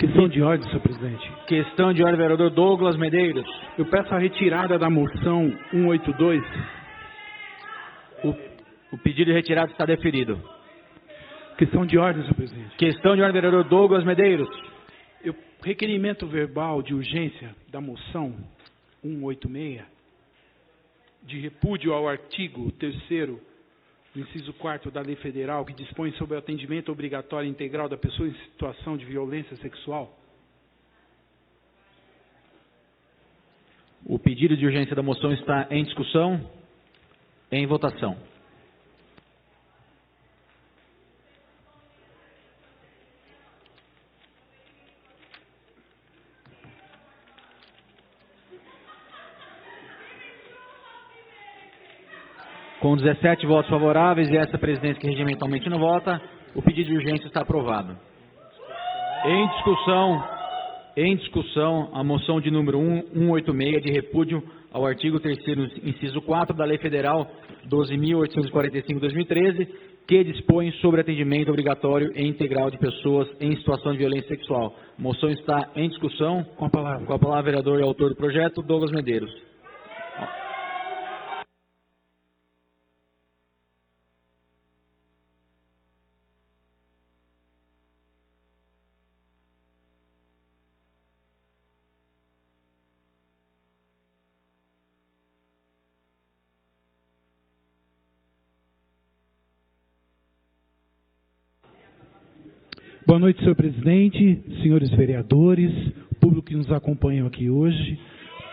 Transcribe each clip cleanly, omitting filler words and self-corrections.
Questão de ordem, senhor presidente. Questão de ordem, vereador Douglas Medeiros. Eu peço a retirada da moção 182. O pedido de retirada está deferido. Questão de ordem, senhor presidente. Questão de ordem, vereador Douglas Medeiros. Requerimento verbal de urgência da moção 186, de repúdio ao artigo 3º, inciso 4º da Lei Federal, que dispõe sobre o atendimento obrigatório e integral da pessoa em situação de violência sexual. O pedido de urgência da moção está em discussão, em votação. Com 17 votos favoráveis e essa presidência que regimentalmente não vota, o pedido de urgência está aprovado. Em discussão, a moção de número 186 de repúdio ao artigo 3º, inciso 4 da Lei Federal 12.845/2013, que dispõe sobre atendimento obrigatório e integral de pessoas em situação de violência sexual. A moção está em discussão. Com a palavra, vereador e autor do projeto, Douglas Medeiros. Boa noite, senhor presidente, senhores vereadores, público que nos acompanham aqui hoje,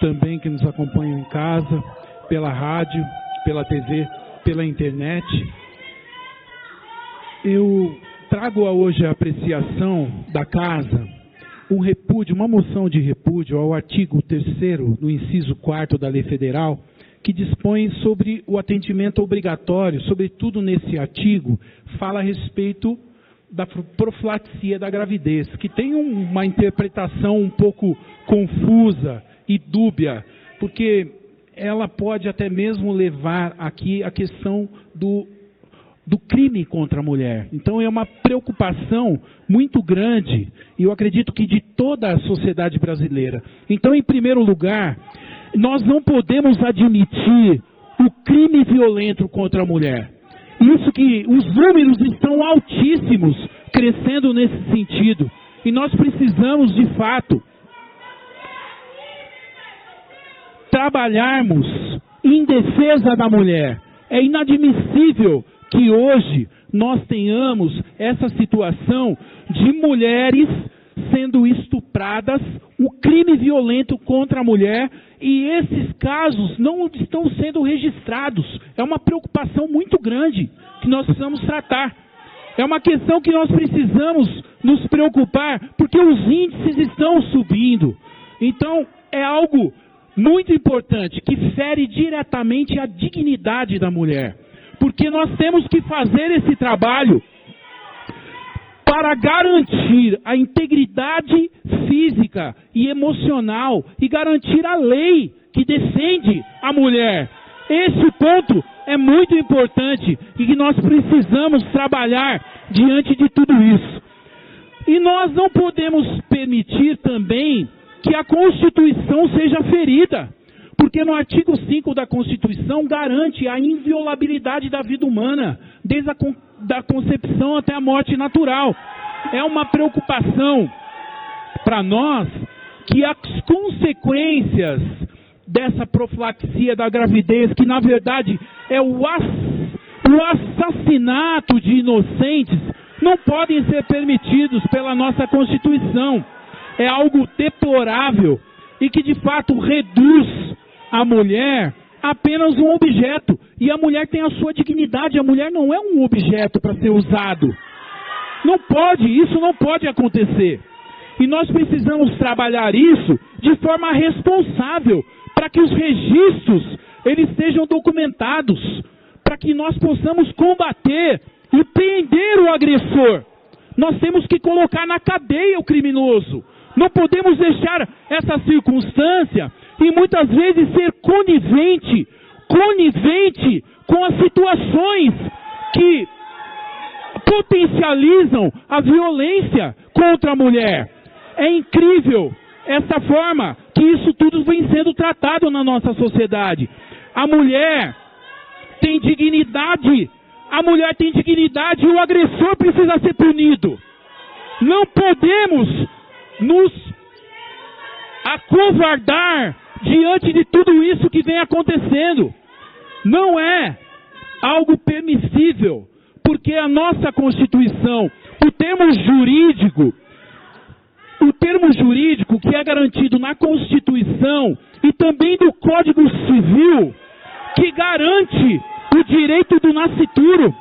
também que nos acompanham em casa, pela rádio, pela TV, pela internet. Eu trago hoje a apreciação da casa, uma moção de repúdio ao artigo 3º, no inciso 4º da Lei Federal, que dispõe sobre o atendimento obrigatório, sobretudo nesse artigo, fala a respeito da profilaxia da gravidez, que tem uma interpretação um pouco confusa e dúbia, porque ela pode até mesmo levar aqui a questão do crime contra a mulher. Então é uma preocupação muito grande, e eu acredito que de toda a sociedade brasileira. Então, em primeiro lugar, nós não podemos admitir o crime violento contra a mulher. Isso que os números estão altíssimos, crescendo nesse sentido. E nós precisamos, de fato, trabalharmos em defesa da mulher. É inadmissível que hoje nós tenhamos essa situação de mulheres sendo estupradas, o crime violento contra a mulher, e esses casos não estão sendo registrados. É uma preocupação muito grande que nós precisamos tratar. É uma questão que nós precisamos nos preocupar, porque os índices estão subindo. Então, é algo muito importante, que fere diretamente a dignidade da mulher. Porque nós temos que fazer esse trabalho para garantir a integridade física e emocional e garantir a lei que defende a mulher. Esse ponto é muito importante e que nós precisamos trabalhar diante de tudo isso. E nós não podemos permitir também que a Constituição seja ferida, porque no artigo 5 da Constituição garante a inviolabilidade da vida humana, desde da concepção até a morte natural. É uma preocupação para nós que as consequências dessa profilaxia da gravidez, que na verdade é o assassinato de inocentes, não podem ser permitidos pela nossa Constituição. É algo deplorável e que de fato reduz a mulher a apenas um objeto. E a mulher tem a sua dignidade, a mulher não é um objeto para ser usado. Não pode, isso não pode acontecer. E nós precisamos trabalhar isso de forma responsável, para que os registros eles sejam documentados, para que nós possamos combater e prender o agressor. Nós temos que colocar na cadeia o criminoso. Não podemos deixar essa circunstância e muitas vezes ser conivente com as situações que potencializam a violência contra a mulher. É incrível essa forma que isso tudo vem sendo tratado na nossa sociedade. A mulher tem dignidade. A mulher tem dignidade e o agressor precisa ser punido. Não podemos nos acovardar diante de tudo isso que vem acontecendo. Não é algo permissível, porque a nossa Constituição, o termo jurídico que é garantido na Constituição e também do Código Civil, que garante o direito do nascituro,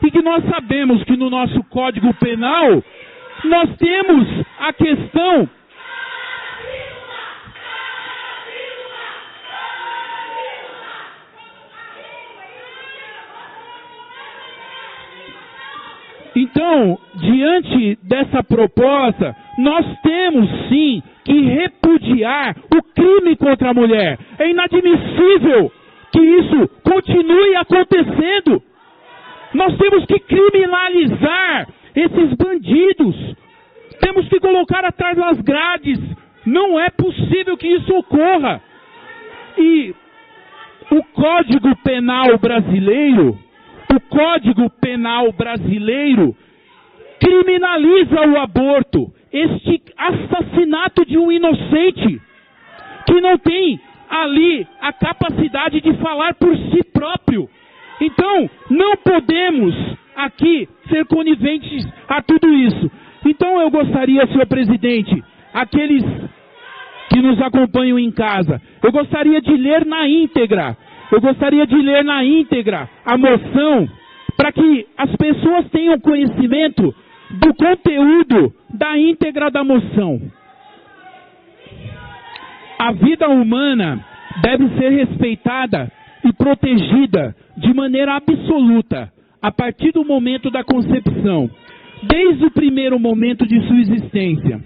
e que nós sabemos que no nosso Código Penal nós temos a questão Então, diante dessa proposta, nós temos sim que repudiar o crime contra a mulher. É inadmissível que isso continue acontecendo. Nós temos que criminalizar esses bandidos. Temos que colocar atrás das grades. Não é possível que isso ocorra. E o Código Penal brasileiro criminaliza o aborto, este assassinato de um inocente, que não tem ali a capacidade de falar por si próprio. Então, não podemos aqui ser coniventes a tudo isso. Então eu gostaria, senhor presidente, aqueles que nos acompanham em casa, eu gostaria de ler na íntegra a moção, para que as pessoas tenham conhecimento do conteúdo da íntegra da moção. A vida humana deve ser respeitada e protegida de maneira absoluta, a partir do momento da concepção, desde o primeiro momento de sua existência.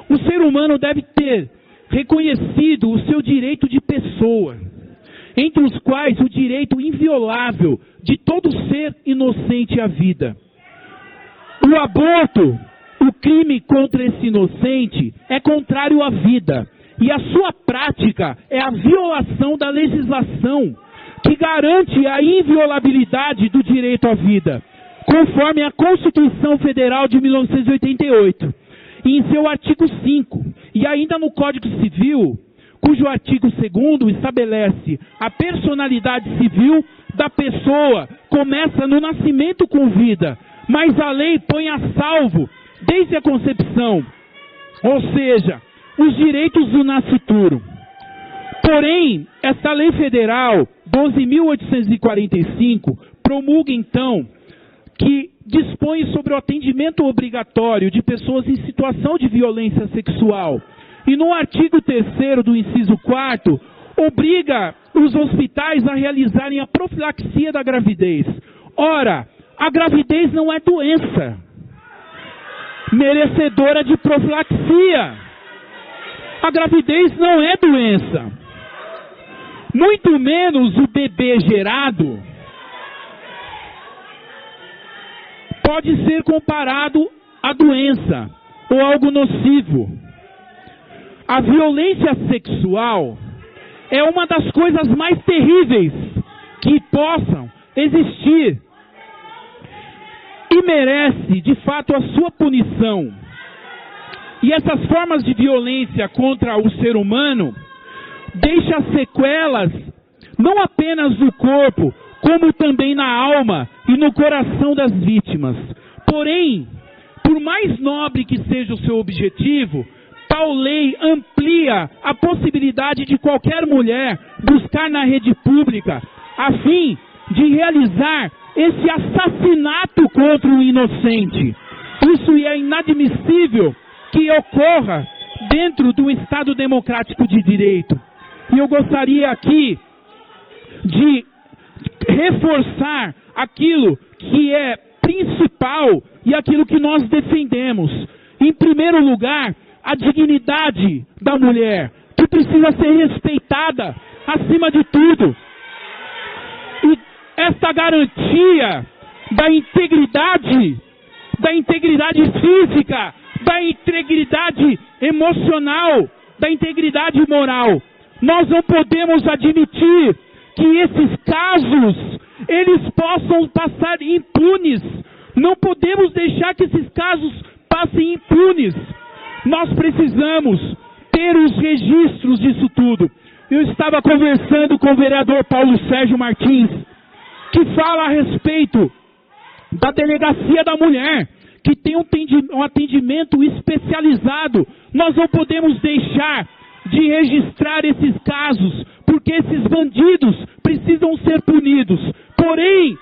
O ser humano deve ter reconhecido o seu direito de pessoa, entre os quais o direito inviolável de todo ser inocente à vida. O aborto, o crime contra esse inocente, é contrário à vida, e a sua prática é a violação da legislação que garante a inviolabilidade do direito à vida, conforme a Constituição Federal de 1988, e em seu artigo 5, e ainda no Código Civil, cujo artigo 2º estabelece a personalidade civil da pessoa, começa no nascimento com vida, mas a lei põe a salvo desde a concepção, ou seja, os direitos do nascituro. Porém, esta lei federal 12.845 promulga então que dispõe sobre o atendimento obrigatório de pessoas em situação de violência sexual. E no artigo 3º do inciso 4º, obriga os hospitais a realizarem a profilaxia da gravidez. Ora, a gravidez não é doença merecedora de profilaxia. A gravidez não é doença. Muito menos o bebê gerado pode ser comparado à doença ou algo nocivo. A violência sexual é uma das coisas mais terríveis que possam existir e merece, de fato, a sua punição. E essas formas de violência contra o ser humano deixam sequelas não apenas no corpo, como também na alma e no coração das vítimas. Porém, por mais nobre que seja o seu objetivo, tal lei amplia a possibilidade de qualquer mulher buscar na rede pública a fim de realizar esse assassinato contra o inocente. Isso é inadmissível que ocorra dentro do Estado democrático de direito. E eu gostaria aqui de reforçar aquilo que é principal e aquilo que nós defendemos. Em primeiro lugar, a dignidade da mulher, que precisa ser respeitada acima de tudo. E esta garantia da integridade física, da integridade emocional, da integridade moral. Nós não podemos admitir que esses casos, eles possam passar impunes. Não podemos deixar que esses casos passem impunes. Nós precisamos ter os registros disso tudo. Eu estava conversando com o vereador Paulo Sérgio Martins, que fala a respeito da Delegacia da Mulher, que tem um atendimento especializado. Nós não podemos deixar de registrar esses casos, porque esses bandidos precisam ser punidos. Porém,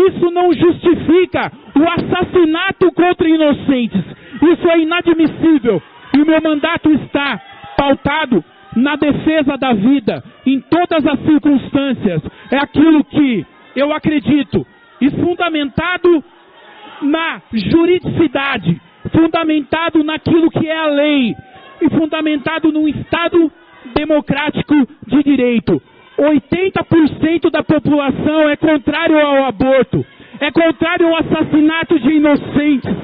isso não justifica o assassinato contra inocentes. Isso é inadmissível. E o meu mandato está pautado na defesa da vida, em todas as circunstâncias. É aquilo que eu acredito, e fundamentado na juridicidade, fundamentado naquilo que é a lei, e fundamentado num Estado democrático de direito. 80% da população é contrário ao aborto, é contrário ao assassinato de inocentes.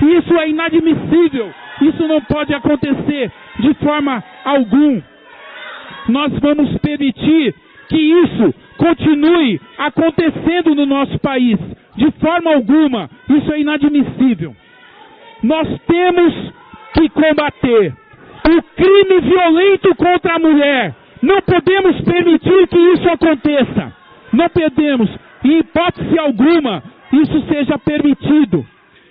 Isso é inadmissível, isso não pode acontecer de forma alguma. Nós vamos permitir que isso continue acontecendo no nosso país, de forma alguma. Isso é inadmissível. Nós temos que combater o crime violento contra a mulher. Não podemos permitir que isso aconteça. Não podemos, em hipótese alguma, isso seja permitido.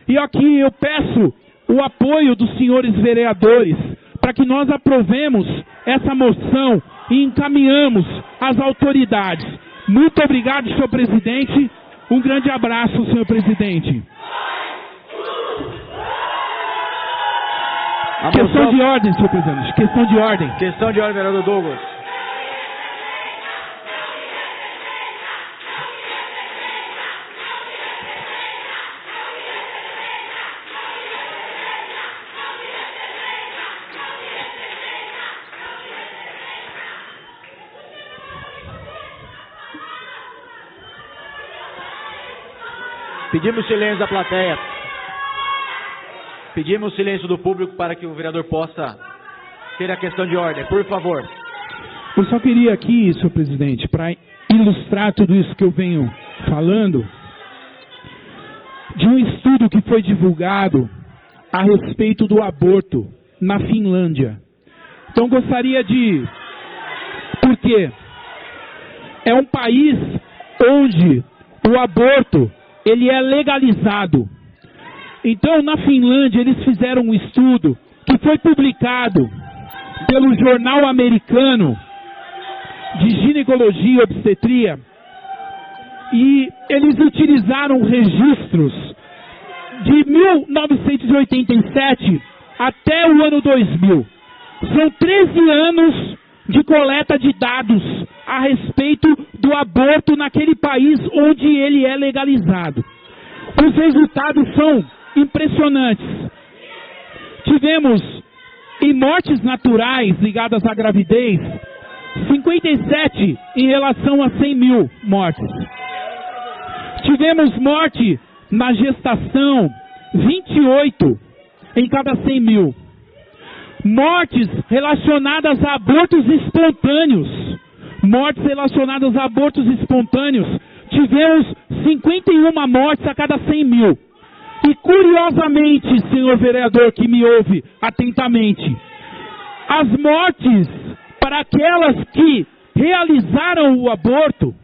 E aqui eu peço o apoio dos senhores vereadores, para que nós aprovemos essa moção e encaminhamos às autoridades. Muito obrigado, senhor presidente. Um grande abraço, senhor presidente. Questão de ordem, senhor presidente. Questão de ordem. Questão de ordem, vereador Douglas. Pedimos silêncio da plateia. Pedimos silêncio do público para que o vereador possa ter a questão de ordem. Por favor. Eu só queria aqui, senhor presidente, para ilustrar tudo isso que eu venho falando, de um estudo que foi divulgado a respeito do aborto na Finlândia. Então gostaria de... Por quê? É um país onde o aborto ele é legalizado. Então, na Finlândia, eles fizeram um estudo que foi publicado pelo Jornal Americano de Ginecologia e Obstetria, e eles utilizaram registros de 1987 até o ano 2000. São 13 anos de coleta de dados a respeito do aborto naquele país onde ele é legalizado. Os resultados são impressionantes. Tivemos em mortes naturais ligadas à gravidez 57 em relação a 100 mil mortes. Tivemos morte na gestação 28 em cada 100 mil. Mortes relacionadas a abortos espontâneos. Mortes relacionadas a abortos espontâneos. Tivemos 51 mortes a cada 100 mil. E curiosamente, senhor vereador que me ouve atentamente, as mortes para aquelas que realizaram o aborto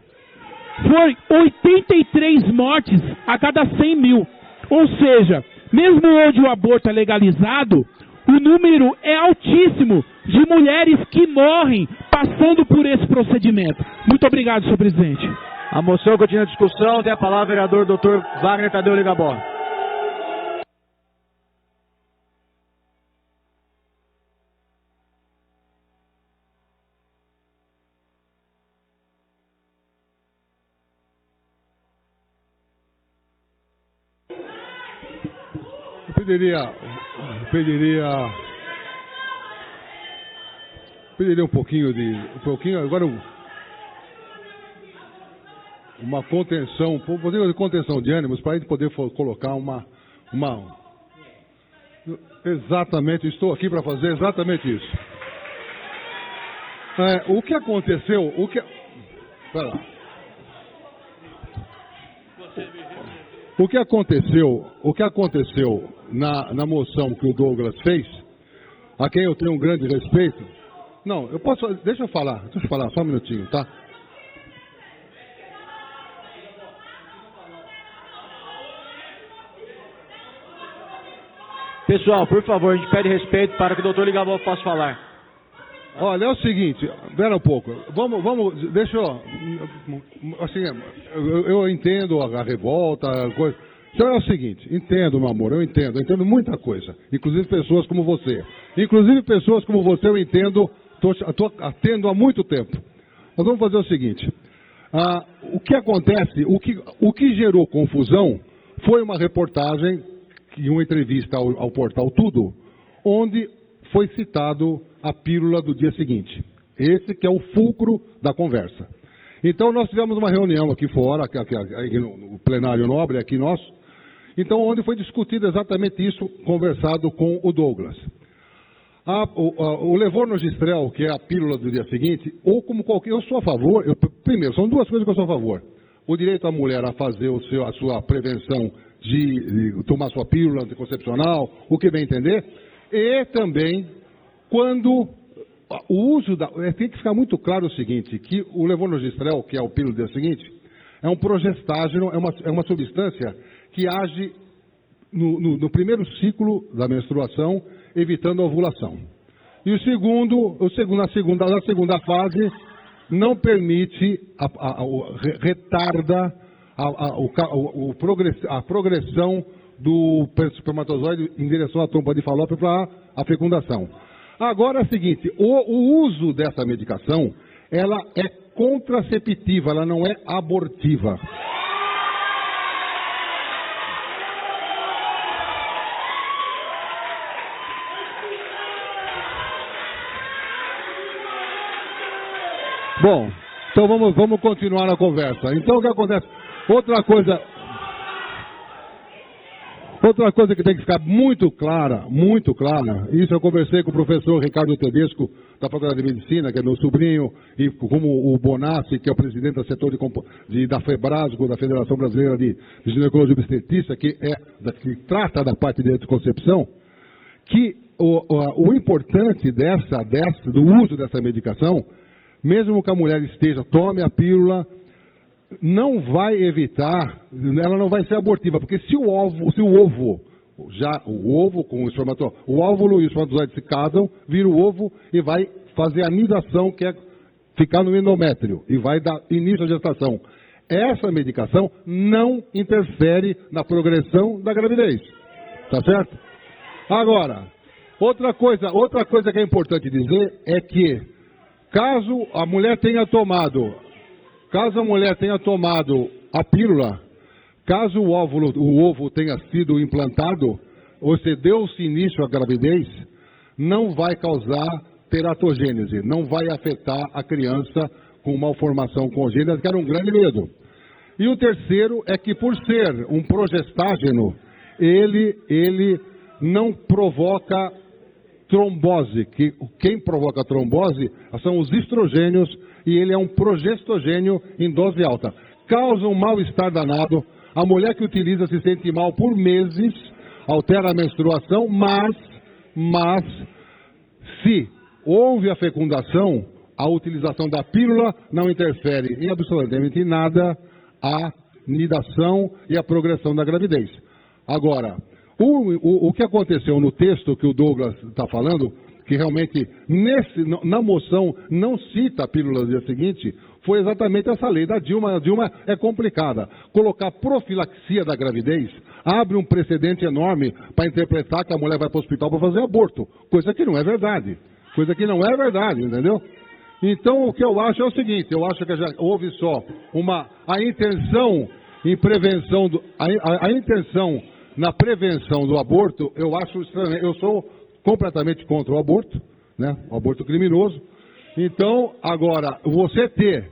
foi 83 mortes a cada 100 mil. Ou seja, mesmo onde o aborto é legalizado, o número é altíssimo de mulheres que morrem passando por esse procedimento. Muito obrigado, senhor presidente. A moção continua a discussão. Tem a palavra o vereador Dr. Wagner Tadeu Ligabó. Pediria um pouquinho agora uma contenção, contenção de ânimos para a gente poder colocar Exatamente, estou aqui para fazer exatamente isso. O que aconteceu, Pera lá. O que aconteceu na moção que o Douglas fez, a quem eu tenho um grande respeito... Não, deixa eu falar, só um minutinho, tá? Pessoal, por favor, a gente pede respeito para que o doutor Ligabov possa falar. Olha, é o seguinte, espera um pouco, deixa eu, assim, eu entendo a revolta, a coisa. Então é o seguinte, entendo, meu amor, eu entendo muita coisa, inclusive pessoas como você. Eu entendo, estou atendo há muito tempo. Nós vamos fazer o seguinte, o que acontece, o que gerou confusão foi uma reportagem, e uma entrevista ao portal Tudo, onde foi citado a pílula do dia seguinte. Esse que é o fulcro da conversa. Então nós tivemos uma reunião aqui fora, aqui no plenário nobre, aqui nosso, então onde foi discutido exatamente isso, conversado com o Douglas. O Levonorgestrel, que é a pílula do dia seguinte, ou como qualquer... Eu sou a favor, primeiro, são duas coisas que eu sou a favor. O direito da mulher a fazer a sua prevenção de tomar sua pílula anticoncepcional, o que bem entender, e também quando o uso tem que ficar muito claro o seguinte, que o levonorgestrel, que é o pílula do dia seguinte, é um progestágeno, é uma substância que age no primeiro ciclo da menstruação, evitando a ovulação. E na segunda fase, não permite, retarda a progressão do espermatozoide em direção à trompa de Falópio para a fecundação. Agora é o seguinte, o uso dessa medicação, ela é contraceptiva, ela não é abortiva. Bom, então vamos continuar a conversa. Então o que acontece? Outra coisa que tem que ficar muito clara, isso eu conversei com o professor Ricardo Tedesco, da Faculdade de Medicina, que é meu sobrinho, e como o Bonassi, que é o presidente do setor da FEBRASGO, da Federação Brasileira de Ginecologia e Obstetrícia, que trata da parte de anticoncepção, que o importante do uso dessa medicação, mesmo que a mulher tome a pílula, não vai evitar, ela não vai ser abortiva, porque se o óvulo com o espermatozoide, o óvulo e o espermatozoide se casam, vira o ovo e vai fazer a nidação, que é ficar no endométrio, e vai dar início à gestação. Essa medicação não interfere na progressão da gravidez, tá certo? Agora, outra coisa que é importante dizer é que, caso a mulher tenha tomado a pílula, caso o ovo tenha sido implantado, ou se deu-se início à gravidez, não vai causar teratogênese, não vai afetar a criança com malformação congênita, que era um grande medo. E o terceiro é que, por ser um progestágeno, ele não provoca trombose, quem provoca trombose são os estrogênios, e ele é um progestogênio em dose alta. Causa um mal-estar danado, a mulher que utiliza se sente mal por meses, altera a menstruação, mas se houve a fecundação, a utilização da pílula não interfere em absolutamente nada a nidação e a progressão da gravidez. Agora, o que aconteceu no texto que o Douglas está falando, que realmente na moção não cita a pílula do dia seguinte, foi exatamente essa lei da Dilma. A Dilma é complicada. Colocar profilaxia da gravidez abre um precedente enorme para interpretar que a mulher vai para o hospital para fazer aborto, coisa que não é verdade. Entendeu? Então o que eu acho é o seguinte, eu acho que já houve só a intenção em prevenção, a intenção na prevenção do aborto, eu acho estranho. Eu sou completamente contra o aborto, né? O aborto criminoso. Então, agora, você ter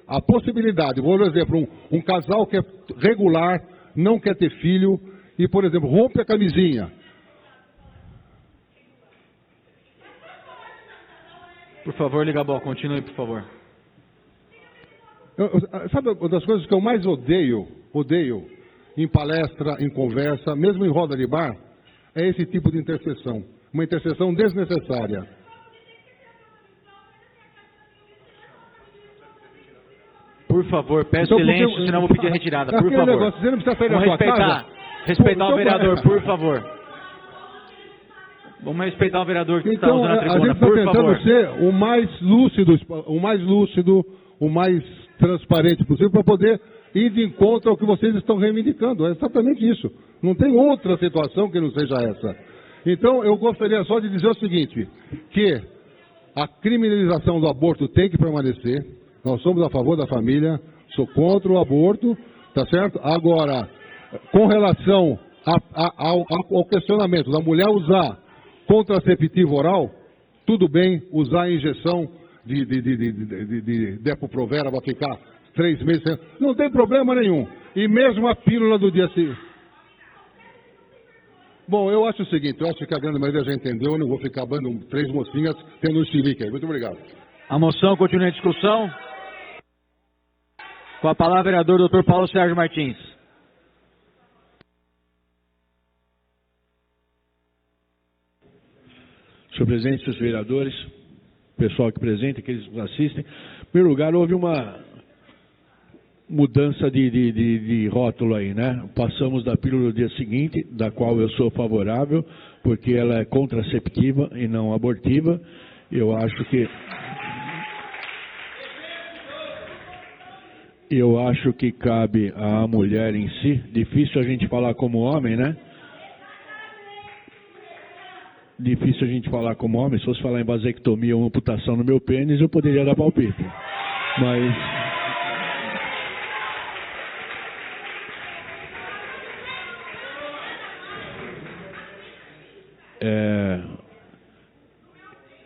a possibilidade, por exemplo, um casal que é regular, não quer ter filho, e, por exemplo, rompe a camisinha. Por favor, Ligabol, continue, por favor. Sabe uma das coisas que eu mais odeio em palestra, em conversa, mesmo em roda de bar, é esse tipo de intercessão. Uma intercessão desnecessária. Por favor, peço Então, silêncio, senão eu vou pedir a retirada, por favor. Negócio, você não precisa sair da sua casa. Respeitar o vereador, por favor. Vamos respeitar o vereador que está usando a tribuna, a gente está por tentando favor. ser o mais lúcido, o mais transparente possível para poder ir de encontro ao que vocês estão reivindicando. É exatamente isso. Não tem outra situação que não seja essa. Então, eu gostaria só de dizer o seguinte, que a criminalização do aborto tem que permanecer. Nós somos a favor da família, sou contra o aborto, tá certo? Agora, com relação ao questionamento da mulher usar contraceptivo oral, tudo bem usar a injeção de Depo-Provera vai ficar 3 meses sem... Não tem problema nenhum. E mesmo a pílula do dia seguinte. Bom, eu acho o seguinte, eu acho que a grande maioria já entendeu, eu não vou ficar dando 3 mocinhas tendo um chilique aí. Muito obrigado. A moção continua em discussão. Com a palavra, vereador Dr. Paulo Sérgio Martins. Senhor presidente, senhores vereadores, pessoal aqui presente, aqueles que nos assistem. Em primeiro lugar, houve uma mudança de rótulo aí, né? Passamos da pílula do dia seguinte, da qual eu sou favorável, porque ela é contraceptiva e não abortiva. Eu acho que cabe à mulher em si. Difícil a gente falar como homem, né? Difícil a gente falar como homem. Se fosse falar em vasectomia ou amputação no meu pênis, eu poderia dar palpite. Mas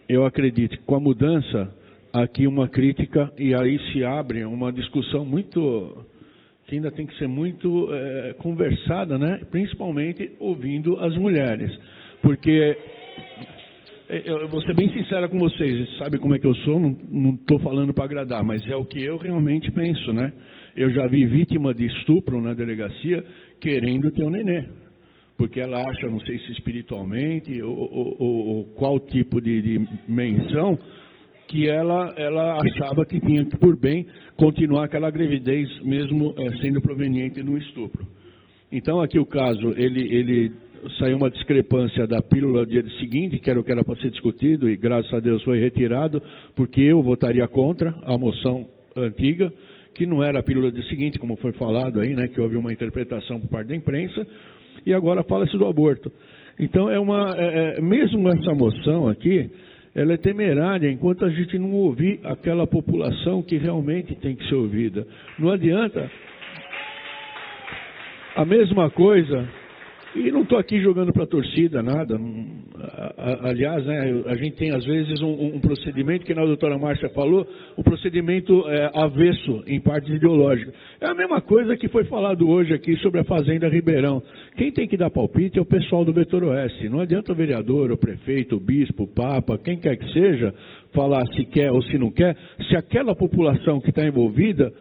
eu acredito que com a mudança, aqui uma crítica, e aí se abre uma discussão muito, que ainda tem que ser muito conversada, né? Principalmente ouvindo as mulheres. Porque, eu vou ser bem sincera com vocês, sabe como é que eu sou, não estou falando para agradar, mas é o que eu realmente penso, né? Eu já vi vítima de estupro na delegacia querendo ter um nenê. Porque ela acha, não sei se espiritualmente, ou qual tipo de menção, que ela achava que tinha que, por bem, continuar aquela gravidez, mesmo sendo proveniente do estupro. Então, aqui o caso, ele saiu uma discrepância da pílula do dia seguinte, que era o que era para ser discutido, e graças a Deus foi retirado, porque eu votaria contra a moção antiga, que não era a pílula do dia seguinte, como foi falado aí, né, que houve uma interpretação por parte da imprensa, e agora fala-se do aborto. Então, mesmo essa moção aqui, ela é temerária enquanto a gente não ouvir aquela população que realmente tem que ser ouvida. Não adianta. A mesma coisa, e não estou aqui jogando para a torcida, nada. Aliás, né, a gente tem às vezes um procedimento, que a doutora Márcia falou, um procedimento avesso em parte ideológica. É a mesma coisa que foi falado hoje aqui sobre a Fazenda Ribeirão. Quem tem que dar palpite é o pessoal do Vetor Oeste. Não adianta o vereador, o prefeito, o bispo, o papa, quem quer que seja, falar se quer ou se não quer, se aquela população que está envolvida,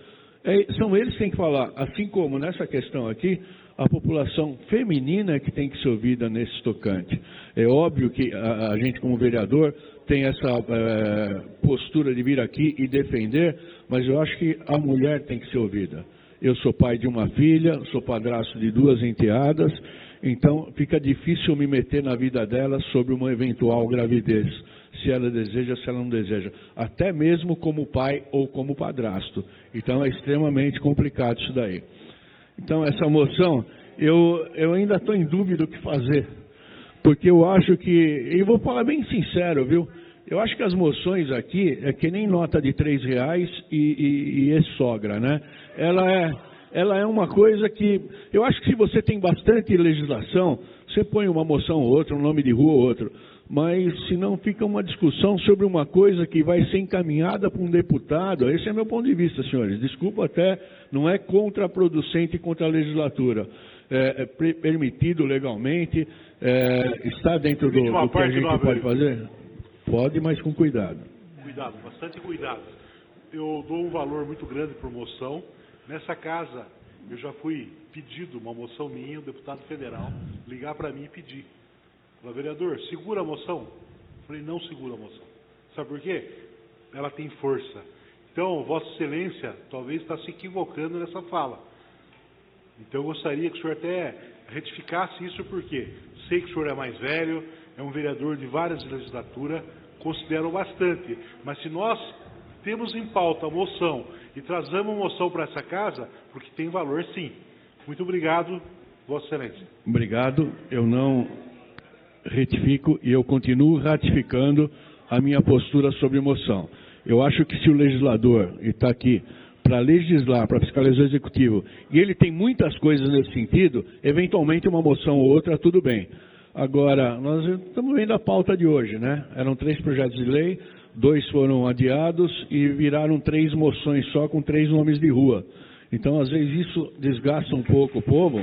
são eles que têm que falar. Assim como nessa questão aqui, a população feminina é que tem que ser ouvida nesse tocante. É óbvio que a gente, como vereador, tem essa postura de vir aqui e defender, mas eu acho que a mulher tem que ser ouvida. Eu sou pai de uma filha, sou padrasto de 2 enteadas, então fica difícil me meter na vida dela sobre uma eventual gravidez, se ela deseja, se ela não deseja, até mesmo como pai ou como padrasto. Então é extremamente complicado isso daí. Então, essa moção, eu ainda estou em dúvida do que fazer, porque eu acho que, e vou falar bem sincero, viu? Eu acho que as moções aqui é que nem nota de R$3 e sogra, né? Ela é uma coisa que, eu acho que se você tem bastante legislação, você põe uma moção ou outra, um nome de rua ou outro, mas senão fica uma discussão sobre uma coisa que vai ser encaminhada para um deputado. Esse é meu ponto de vista, senhores. Desculpa até, não é contraproducente contra a legislatura. permitido legalmente, está dentro do que a gente pode fazer? Pode, mas com cuidado. Cuidado, bastante cuidado. Eu dou um valor muito grande por moção. Nessa casa, eu já fui pedido uma moção minha, o deputado federal, ligar para mim e pedir. Falei, vereador, segura a moção? Eu falei, não segura a moção. Sabe por quê? Ela tem força. Então, Vossa Excelência talvez está se equivocando nessa fala. Então, eu gostaria que o senhor até retificasse isso, porque sei que o senhor é mais velho, é um vereador de várias legislaturas, considero bastante. Mas se nós temos em pauta a moção e trazemos moção para essa casa, porque tem valor sim. Muito obrigado, Vossa Excelência. Obrigado. Eu não retifico e eu continuo ratificando a minha postura sobre moção. Eu acho que se o legislador está aqui para legislar, para fiscalizar o executivo, e ele tem muitas coisas nesse sentido, eventualmente uma moção ou outra, tudo bem. Agora, nós estamos vendo a pauta de hoje, né? Eram 3 projetos de lei, 2 foram adiados e viraram 3 moções só com 3 nomes de rua. Então, às vezes, isso desgasta um pouco o povo.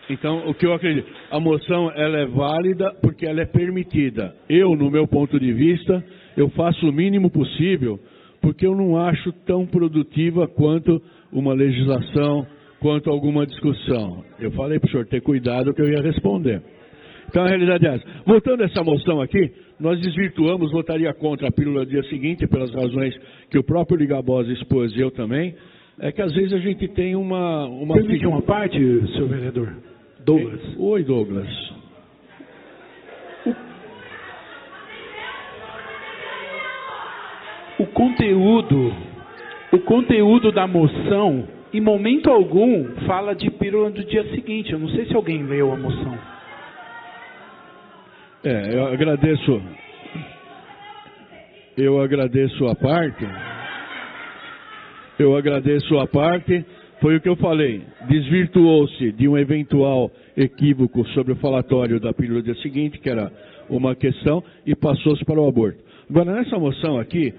Então, o que eu acredito, a moção ela é válida porque ela é permitida. Eu, no meu ponto de vista, eu faço o mínimo possível porque eu não acho tão produtiva quanto uma legislação, quanto alguma discussão. Eu falei para o senhor ter cuidado que eu ia responder. Então, a realidade é essa. Voltando a essa moção aqui, nós desvirtuamos, votaria contra a pílula do dia seguinte, pelas razões que o próprio Ligabosa expôs e eu também, é que às vezes a gente tem uma... Permite uma parte, senhor vereador? Douglas. Oi, Douglas. O conteúdo da moção, em momento algum, fala de pílula do dia seguinte. Eu não sei se alguém leu a moção. Eu agradeço a parte. Foi o que eu falei, desvirtuou-se de um eventual equívoco sobre o falatório da pílula do dia seguinte, que era uma questão, e passou-se para o aborto. Agora, nessa moção aqui,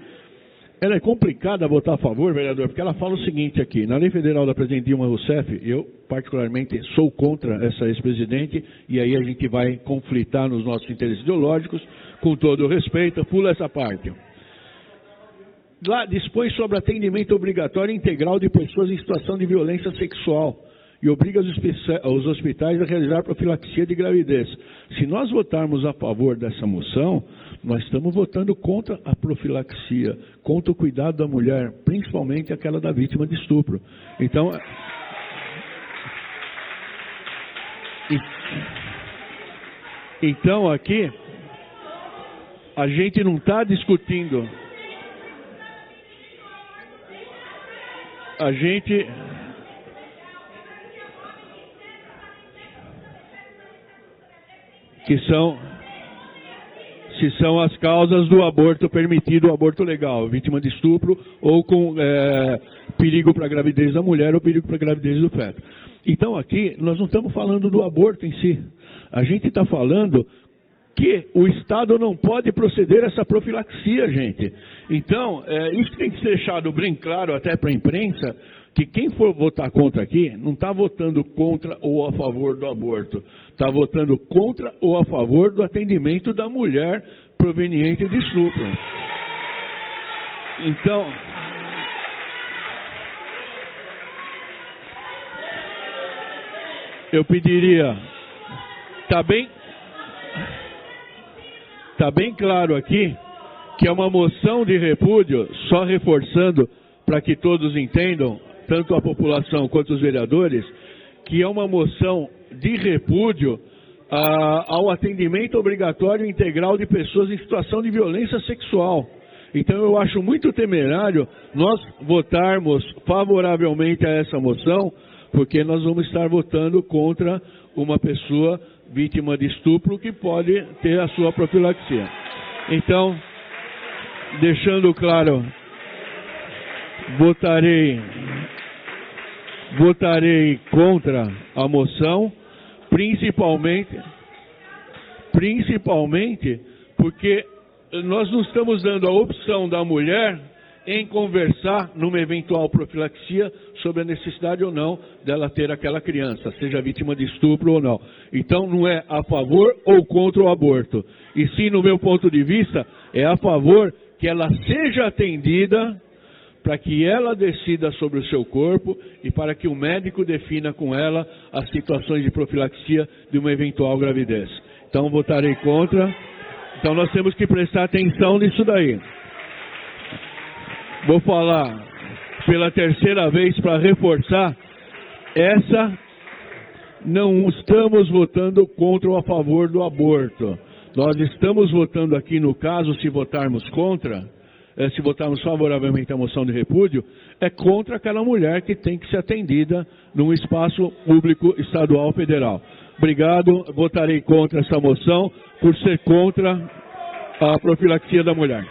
ela é complicada votar a favor, vereador, porque ela fala o seguinte aqui, na Lei Federal da Presidente Dilma Rousseff, eu particularmente sou contra essa ex-presidente, e aí a gente vai conflitar nos nossos interesses ideológicos, com todo o respeito, pula essa parte. Lá dispõe sobre atendimento obrigatório integral de pessoas em situação de violência sexual e obriga os hospitais a realizar profilaxia de gravidez. Se nós votarmos a favor dessa moção, nós estamos votando contra a profilaxia, contra o cuidado da mulher, principalmente aquela da vítima de estupro. Então aqui, a gente não está discutindo... se são as causas do aborto permitido, o aborto legal, vítima de estupro ou com perigo para a gravidez da mulher ou perigo para a gravidez do feto. Então aqui nós não estamos falando do aborto em si, a gente está falando que o Estado não pode proceder a essa profilaxia, gente. Então, isso tem que ser deixado bem claro até para a imprensa, que quem for votar contra aqui, não está votando contra ou a favor do aborto, está votando contra ou a favor do atendimento da mulher proveniente de estupro. Então, eu pediria, está bem claro aqui, que é uma moção de repúdio, só reforçando para que todos entendam, tanto a população quanto os vereadores, que é uma moção de repúdio ao atendimento obrigatório integral de pessoas em situação de violência sexual. Então eu acho muito temerário nós votarmos favoravelmente a essa moção, porque nós vamos estar votando contra uma pessoa vítima de estupro que pode ter a sua profilaxia. Então, deixando claro, votarei contra a moção, principalmente porque nós não estamos dando a opção da mulher em conversar numa eventual profilaxia sobre a necessidade ou não dela ter aquela criança, seja vítima de estupro ou não. Então não é a favor ou contra o aborto, e sim, no meu ponto de vista, é a favor que ela seja atendida para que ela decida sobre o seu corpo e para que o médico defina com ela as situações de profilaxia de uma eventual gravidez. Então votarei contra. Então nós temos que prestar atenção nisso daí. Vou falar pela terceira vez para reforçar, não estamos votando contra ou a favor do aborto. Nós estamos votando aqui, no caso, se votarmos contra, se votarmos favoravelmente a moção de repúdio, é contra aquela mulher que tem que ser atendida num espaço público estadual federal. Obrigado, votarei contra essa moção por ser contra a profilaxia da mulher.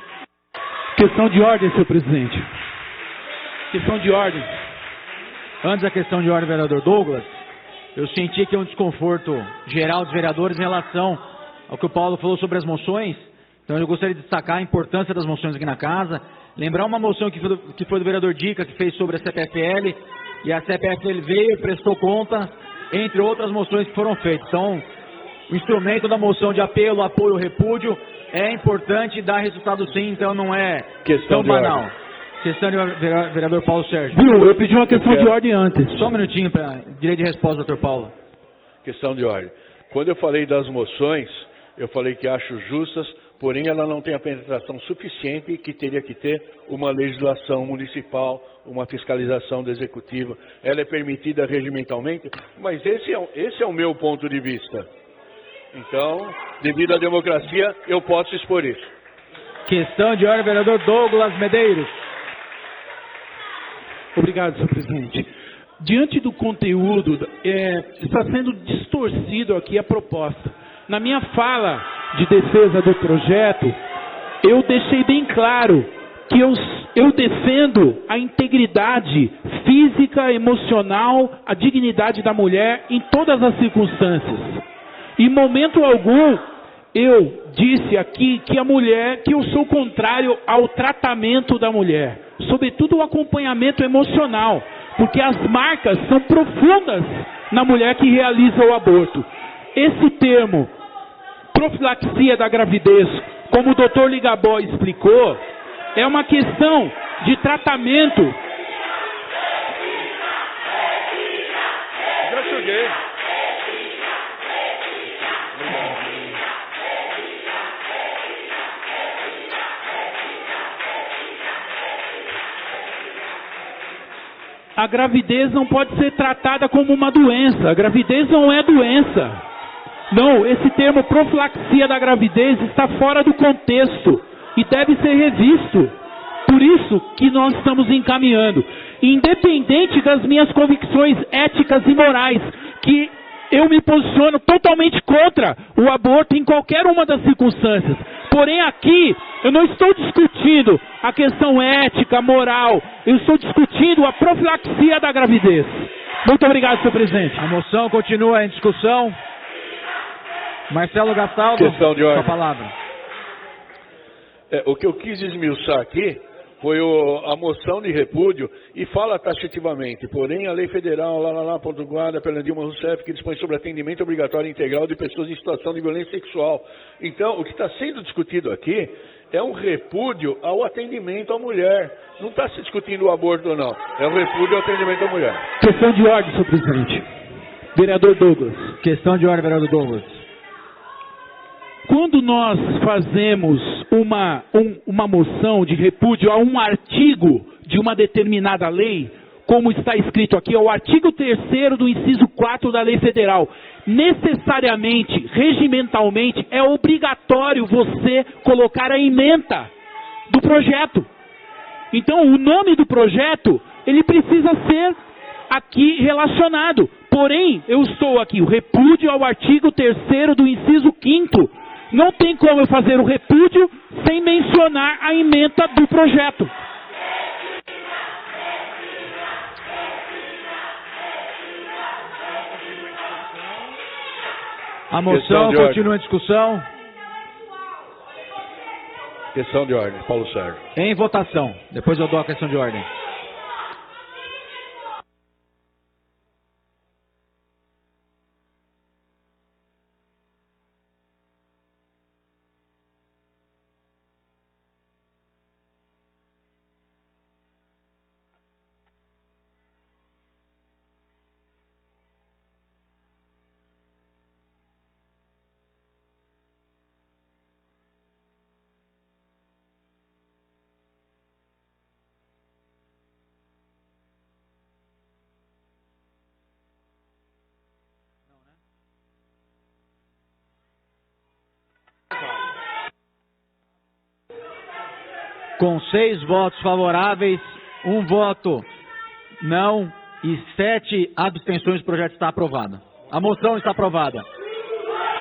Questão de ordem, senhor presidente. Questão de ordem. Antes da questão de ordem, vereador Douglas, eu senti aqui um desconforto geral dos vereadores em relação ao que o Paulo falou sobre as moções. Então eu gostaria de destacar a importância das moções aqui na casa. Lembrar uma moção que foi do vereador Dica, que fez sobre a CPFL, e a CPFL veio e prestou conta, entre outras moções que foram feitas. Então, o instrumento da moção de apelo, apoio, repúdio, é importante dar resultado sim, então não é tão banal. Questão de vereador Paulo Sérgio. Viu, eu pedi uma questão de ordem antes. Só um minutinho para direito de resposta, doutor Paulo. Questão de ordem. Quando eu falei das moções, eu falei que acho justas, porém ela não tem a penetração suficiente que teria que ter uma legislação municipal, uma fiscalização do executivo. Ela é permitida regimentalmente, mas esse é o meu ponto de vista. Então, devido à democracia, eu posso expor isso. Questão de ordem, vereador Douglas Medeiros. Obrigado, senhor presidente. Diante do conteúdo, está sendo distorcido aqui a proposta. Na minha fala de defesa do projeto, eu deixei bem claro que eu defendo a integridade física, emocional, a dignidade da mulher em todas as circunstâncias. Em momento algum, eu disse aqui que eu sou contrário ao tratamento da mulher, sobretudo o acompanhamento emocional, porque as marcas são profundas na mulher que realiza o aborto. Esse termo, profilaxia da gravidez, como o doutor Ligabó explicou, é uma questão de tratamento. Já cheguei. A gravidez não pode ser tratada como uma doença. A gravidez não é doença. Não, esse termo profilaxia da gravidez está fora do contexto e deve ser revisto. Por isso que nós estamos encaminhando, independente das minhas convicções éticas e morais, que eu me posiciono totalmente contra o aborto em qualquer uma das circunstâncias. Porém, aqui, eu não estou discutindo a questão ética, moral, eu estou discutindo a profilaxia da gravidez. Muito obrigado, senhor presidente. A moção continua em discussão. Marcelo Gastaldo, Questão de ordem. sua palavra. O que eu quis esmiuçar aqui foi a moção de repúdio e fala taxativamente, porém a lei federal, promulgada pela Dilma Rousseff, que dispõe sobre atendimento obrigatório integral de pessoas em situação de violência sexual. Então, o que está sendo discutido aqui é um repúdio ao atendimento à mulher. Não está se discutindo o aborto ou não, é um repúdio ao atendimento à mulher. Questão de ordem, senhor presidente. Vereador Douglas. Questão de ordem, vereador Douglas. Quando nós fazemos uma moção de repúdio a um artigo de uma determinada lei, como está escrito aqui, é o artigo 3º do inciso 4 da lei federal, necessariamente, regimentalmente, é obrigatório você colocar a ementa do projeto. Então, o nome do projeto, ele precisa ser aqui relacionado. Porém, eu estou aqui, o repúdio ao artigo 3º do inciso 5º. Não tem como eu fazer o repúdio sem mencionar a ementa do projeto. A moção continua em discussão. Questão de ordem, Paulo Sérgio. Em votação. Depois eu dou a questão de ordem. Com 6 votos favoráveis, 1 voto não e 7 abstenções, o projeto está aprovado. A moção está aprovada.